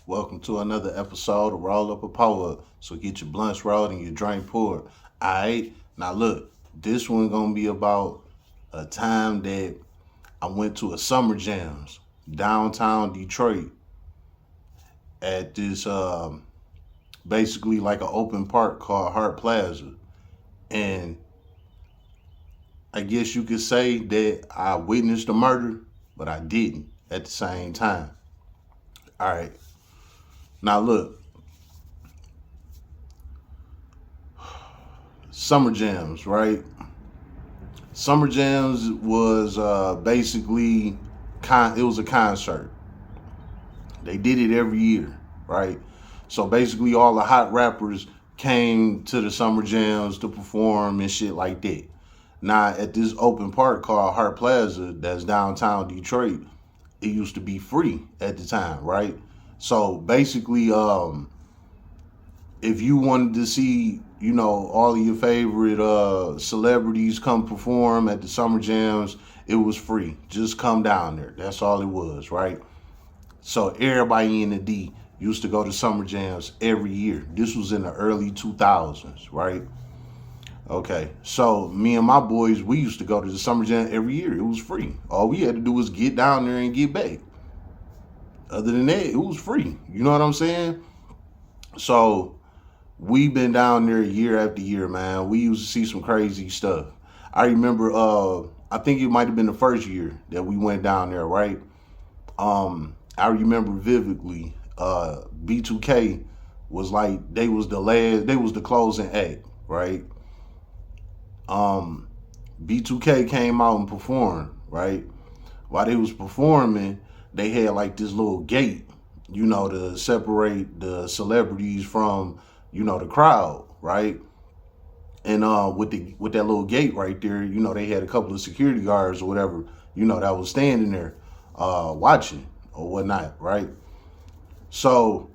Welcome to another episode of Roll Up a Pour Up. So get your blunts rolled and your drink poured. Alright? Now look, this one gonna be about a time that I went to a summer jams downtown Detroit at this basically like an open park called Hart Plaza. And I guess you could say that I witnessed a murder, but I didn't at the same time. Alright. Now look, summer jams, right? Summer Jams was basically it was a concert. They did it every year, right? So basically, all the hot rappers came to the Summer Jams to perform and shit like that. Now, at this open park called Hart Plaza, that's downtown Detroit, it used to be free at the time, right? So basically, if you wanted to see, all of your favorite celebrities come perform at the summer jams, it was free. Just come down there. That's all it was, right? So everybody in the D used to go to summer jams every year. This was in the early 2000s, right? Okay, so me and my boys, we used to go to the summer jam every year. It was free. All we had to do was get down there and get back. Other than that, it was free. You know what I'm saying? So we've been down there year after year, man. We used to see some crazy stuff. I remember I think it might have been the first year that we went down there, right? I remember vividly, B2K was like they was the closing act, right? B2K came out and performed, right? While they was performing, they had like this little gate, to separate the celebrities from, the crowd, right? And with that little gate right there, they had a couple of security guards or whatever, that was standing there watching or whatnot, right? So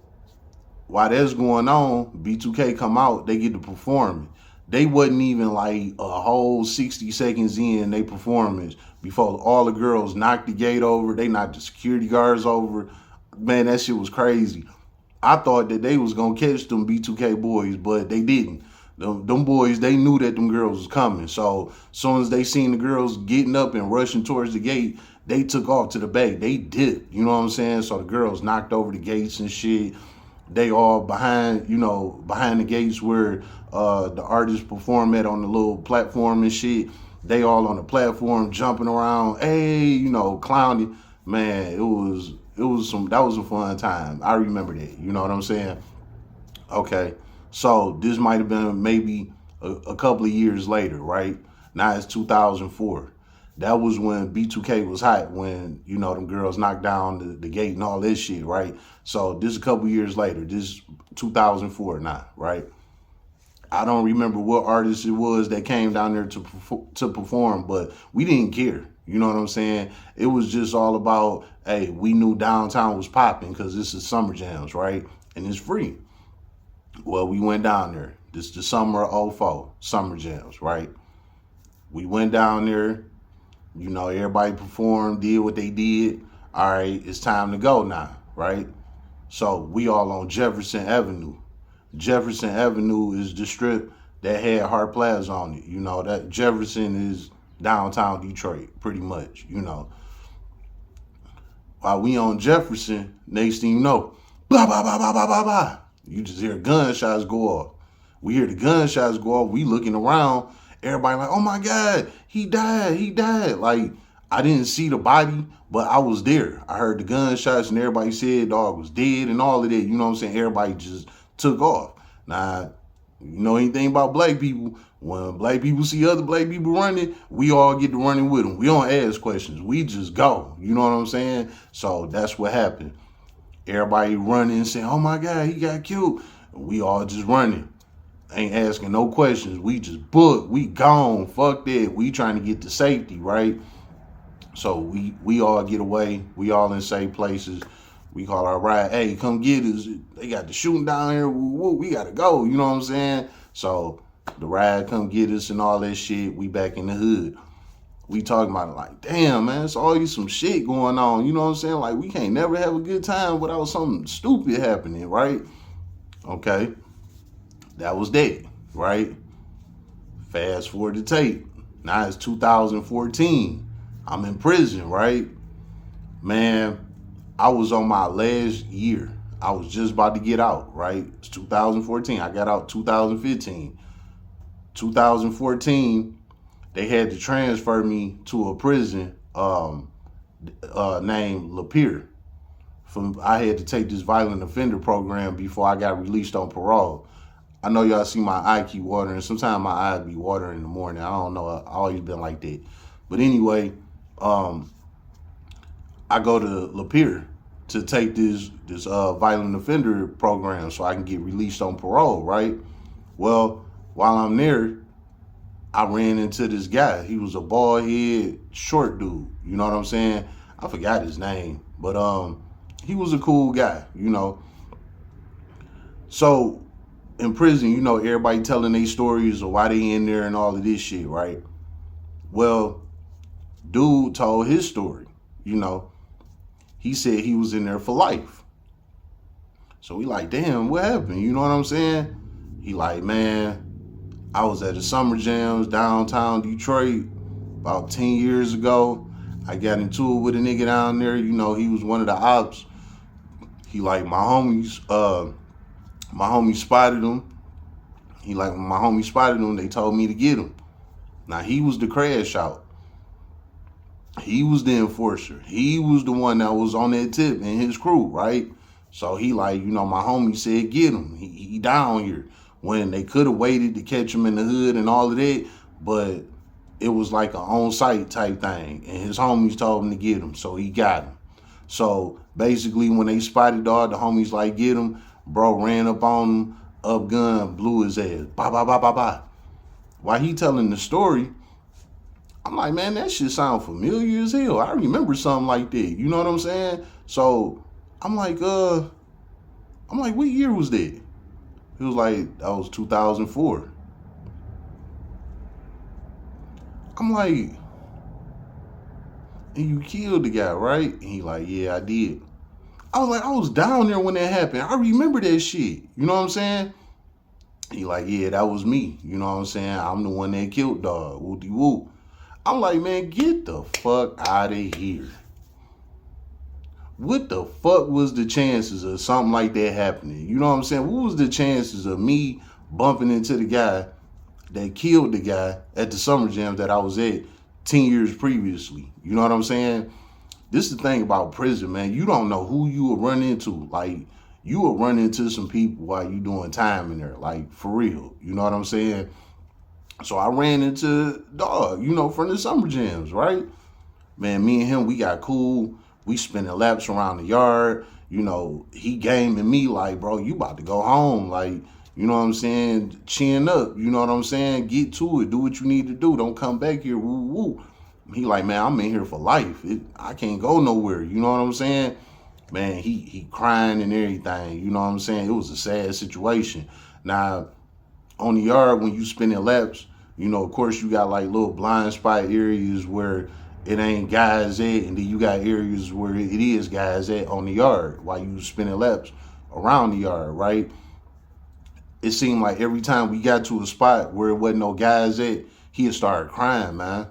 while that's going on, B2K come out, they get to performing. They wasn't even like a whole 60 seconds in they performance before all the girls knocked the gate over. They knocked the security guards over. Man, that shit was crazy. I thought that they was gonna catch them B2K boys, but they didn't. Them boys, they knew that them girls was coming. So as soon as they seen the girls getting up and rushing towards the gate, they took off to the back. They dipped, you know what I'm saying? So the girls knocked over the gates and shit. They all behind the gates where the artists perform at on the little platform and shit. They all on the platform jumping around, hey, clowning. Man, that was a fun time. I remember that. You know what I'm saying? Okay. So this might have been maybe a couple of years later, right? Now it's 2004. That was when B2K was hot, when, them girls knocked down the gate and all this shit, right? So this a couple years later, this 2004 now, right? I don't remember what artist it was that came down there to perform, but we didn't care. You know what I'm saying? It was just all about, hey, we knew downtown was popping because this is summer jams, right? And it's free. Well, we went down there. This is the summer of '04, summer jams, right? We went down there. Everybody performed, did what they did. All right, it's time to go now, right? So we all on Jefferson Avenue. Jefferson Avenue is the strip that had Hart Plaza on it. That Jefferson is downtown Detroit, pretty much, While we on Jefferson, next thing you know, blah, blah, blah, blah, blah, blah, blah. You just hear gunshots go off. We hear the gunshots go off. We looking around. Everybody like, oh my God, he died, he died. Like, I didn't see the body, but I was there. I heard the gunshots and everybody said dog was dead and all of that. You know what I'm saying? Everybody just took off. Now, you know anything about black people? When black people see other black people running, we all get to running with them. We don't ask questions. We just go. You know what I'm saying? So that's what happened. Everybody running saying, oh my God, he got killed. We all just running. Ain't asking no questions. We just booked. We gone. Fuck that. We trying to get to safety, right? So we all get away. We all in safe places. We call our ride. Hey, come get us. They got the shooting down here. We gotta go. You know what I'm saying? So the ride come get us and all that shit. We back in the hood. we talking about it like, damn, man, it's always some shit going on. You know what I'm saying? Like, we can't never have a good time without something stupid happening, right? Okay, that was that, right? Fast forward the tape. Now it's 2014. I'm in prison, right? Man, I was on my last year. I was just about to get out, right? It's 2014. I got out 2015. 2014, they had to transfer me to a prison named Lapeer. I had to take this violent offender program before I got released on parole. I know y'all see my eye keep watering. Sometimes my eyes be watering in the morning. I don't know. I always been like that. But anyway, I go to Lapeer to take this violent offender program so I can get released on parole, right? Well, while I'm there, I ran into this guy. He was a bald head, short dude. You know what I'm saying? I forgot his name, but he was a cool guy, you know. So in prison, you know, everybody telling their stories of why they in there and all of this shit, right? Well, dude told his story, you know. He said he was in there for life. So we like, damn, what happened? You know what I'm saying? He like, man, I was at the Summer Jams downtown Detroit about 10 years ago. I got into it with a nigga down there. You know, he was one of the ops. He like, my homies spotted him. He like, when my homies spotted him, they told me to get him. Now, he was the crash out. He was the enforcer. He was the one that was on that tip and his crew, right? So he like, you know, my homie said, get him. He down here. When they could have waited to catch him in the hood and all of that, but it was like an on-site type thing. And his homies told him to get him, so he got him. So basically, when they spotted dog, the homies like, get him. Bro ran up on him, up gun, blew his ass. Bye, bye, bye, bye, bye. While he telling the story, I'm like, man, that shit sound familiar as hell. I remember something like that. You know what I'm saying? So I'm like, what year was that? He was like, that was 2004. I'm like, and you killed the guy, right? And he like, yeah, I did. I was like, I was down there when that happened. I remember that shit. You know what I'm saying? He like, yeah, that was me. You know what I'm saying? I'm the one that killed dog. Whoop-de-whoop. I'm like, man, get the fuck out of here. What the fuck was the chances of something like that happening? You know what I'm saying? What was the chances of me bumping into the guy that killed the guy at the Summer Jam that I was at 10 years previously? You know what I'm saying? This is the thing about prison, man. You don't know who you will run into. Like, you will run into some people while you doing time in there. Like, for real. You know what I'm saying? So I ran into dog, you know, from the Summer Jams, right? Man, me and him, we got cool. We spinning laps around the yard. You know, he gaming me like, bro, you about to go home. Like, you know what I'm saying? Chin up. You know what I'm saying? Get to it. Do what you need to do. Don't come back here. Woo, woo. He like, man, I'm in here for life. I can't go nowhere. You know what I'm saying? Man, he crying and everything. You know what I'm saying? It was a sad situation. Now, on the yard, when you spinning laps, you know, of course, you got like little blind spot areas where it ain't guys at, and then you got areas where it is guys at on the yard while you spinning laps around the yard, right? It seemed like every time we got to a spot where it wasn't no guys at, he'd start crying, man.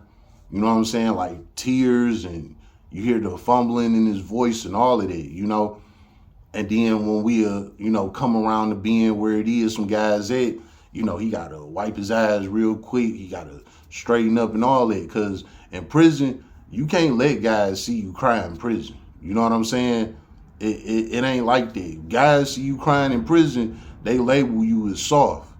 You know what I'm saying? Like tears, and you hear the fumbling in his voice and all of that, you know? And then when we, you know, come around the bend where it is some guys at, you know, he got to wipe his eyes real quick. He got to straighten up and all that. Because in prison, you can't let guys see you cry in prison. You know what I'm saying? It ain't like that. Guys see you crying in prison, they label you as soft.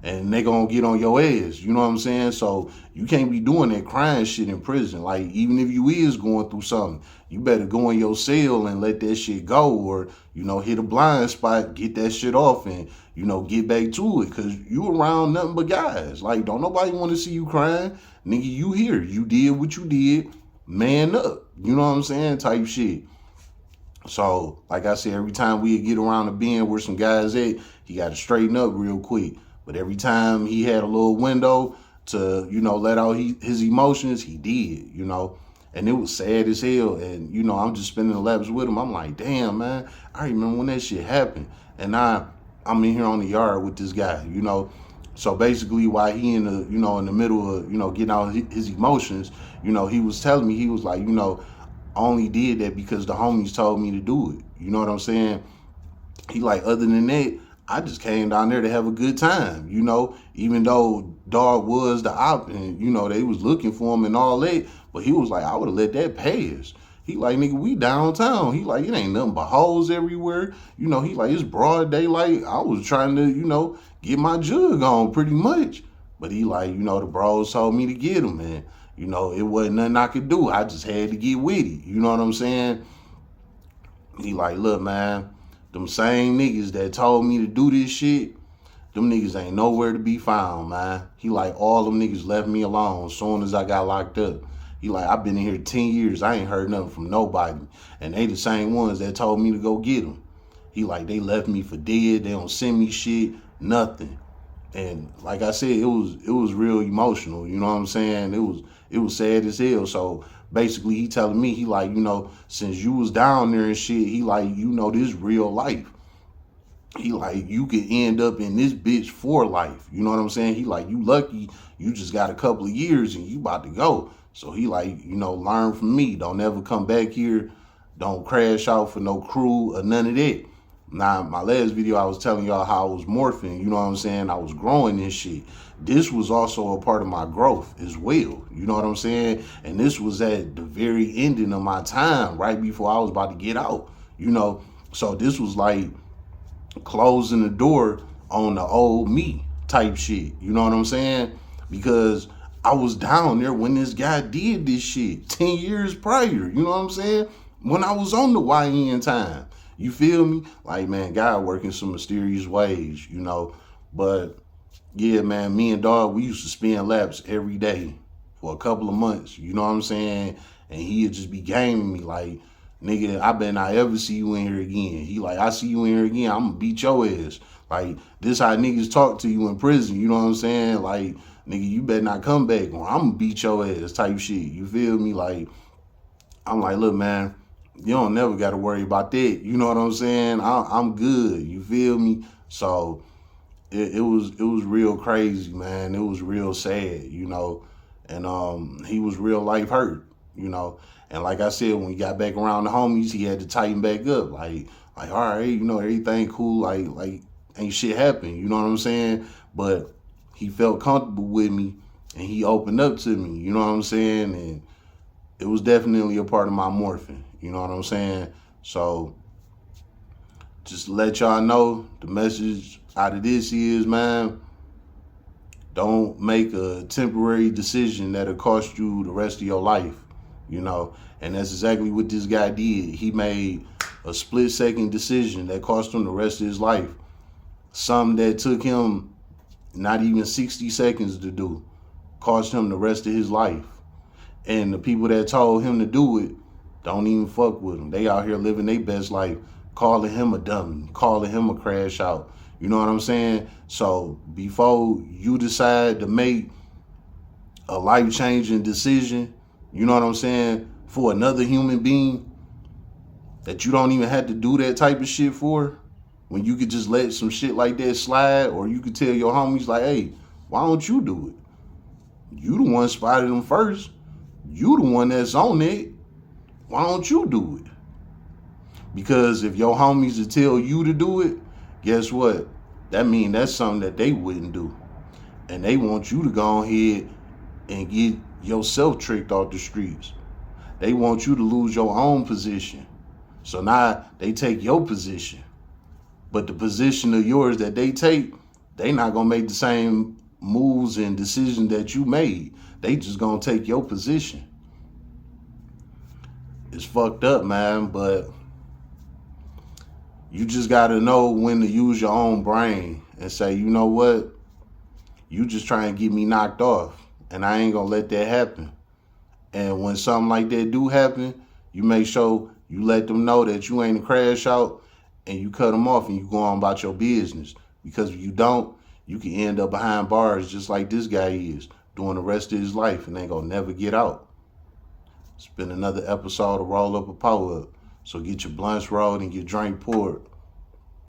And they gonna get on your ass. You know what I'm saying? So you can't be doing that crying shit in prison. Like, even if you is going through something, you better go in your cell and let that shit go, or, you know, hit a blind spot, get that shit off, and, you know, get back to it. Cause you around nothing but guys. Like, don't nobody want to see you crying. Nigga, you here. You did what you did. Man up. You know what I'm saying? Type shit. So, like I said, every time we get around the bend where some guys at, he got to straighten up real quick. But every time he had a little window, to, let out his emotions, he did, And it was sad as hell. And, I'm just spending the laps with him. I'm like, damn, man, I remember when that shit happened. And I'm in here on the yard with this guy, So basically, while he in the, in the middle of, getting out his emotions, he was telling me, he was like, I only did that because the homies told me to do it. You know what I'm saying? He like, other than that, I just came down there to have a good time, even though dog was the op and, they was looking for him and all that. But he was like, I would have let that pass. He like, nigga, we downtown. He like, it ain't nothing but hoes everywhere. He like, it's broad daylight. I was trying to, get my jug on pretty much. But he like, the bros told me to get him, man. It wasn't nothing I could do. I just had to get with it. You know what I'm saying? He like, look, man, them same niggas that told me to do this shit, them niggas ain't nowhere to be found, man. He like, all them niggas left me alone as soon as I got locked up. He like, I've been in here 10 years. I ain't heard nothing from nobody. And they the same ones that told me to go get them. He like, they left me for dead. They don't send me shit, nothing. And like I said, it was real emotional. You know what I'm saying? It was sad as hell. So basically, he telling me, he like, since you was down there and shit, he like, this real life. He like, you could end up in this bitch for life. You know what I'm saying? He like, you lucky, you just got a couple of years and you about to go. So he like, learn from me. Don't ever come back here. Don't crash out for no crew or none of that. Now, my last video, I was telling y'all how I was morphing. You know what I'm saying? I was growing this shit. This was also a part of my growth as well. You know what I'm saying? And this was at the very ending of my time, right before I was about to get out. So this was like closing the door on the old me type shit. You know what I'm saying? Because I was down there when this guy did this shit 10 years prior. You know what I'm saying? When I was on the YN time. You feel me? Like, man, God working some mysterious ways, But, yeah, man, me and dog, we used to spin laps every day for a couple of months. You know what I'm saying? And he'd just be gaming me like, nigga, I better not ever see you in here again. He like, I see you in here again, I'm going to beat your ass. Like, this how niggas talk to you in prison. You know what I'm saying? Like, nigga, you better not come back or I'm going to beat your ass type shit. You feel me? Like, I'm like, look, man, you don't never got to worry about that. You know what I'm saying? I'm good. You feel me? So it was real crazy, man. It was real sad, And he was real life hurt, And like I said, when he got back around the homies, he had to tighten back up. Like all right, everything cool. Like ain't shit happened. You know what I'm saying? But he felt comfortable with me and he opened up to me. You know what I'm saying? And it was definitely a part of my morphing. You know what I'm saying? So just to let y'all know, the message out of this is, man, don't make a temporary decision that'll cost you the rest of your life, And that's exactly what this guy did. He made a split-second decision that cost him the rest of his life. Something that took him not even 60 seconds to do cost him the rest of his life. And the people that told him to do it don't even fuck with him. They out here living their best life, calling him a dummy, calling him a crash out. You know what I'm saying? So before you decide to make a life-changing decision, you know what I'm saying, for another human being that you don't even have to do that type of shit for, when you could just let some shit like that slide, or you could tell your homies like, hey, why don't you do it? You the one spotted them first. You the one that's on it. Why don't you do it? Because if your homies will tell you to do it, guess what? That means that's something that they wouldn't do. And they want you to go ahead and get yourself tricked off the streets. They want you to lose your own position. So now they take your position. But the position of yours that they take, they not going to make the same moves and decisions that you made. They just going to take your position. It's fucked up, man, but you just got to know when to use your own brain and say, you know what? You just trying to get me knocked off, and I ain't going to let that happen. And when something like that do happen, you make sure you let them know that you ain't a crash out, and you cut them off and you go on about your business. Because if you don't, you can end up behind bars just like this guy is. during the rest of his life and ain't gonna never get out. It's been another episode of Roll Up a Power Up. So get your blunts rolled and your drink poured.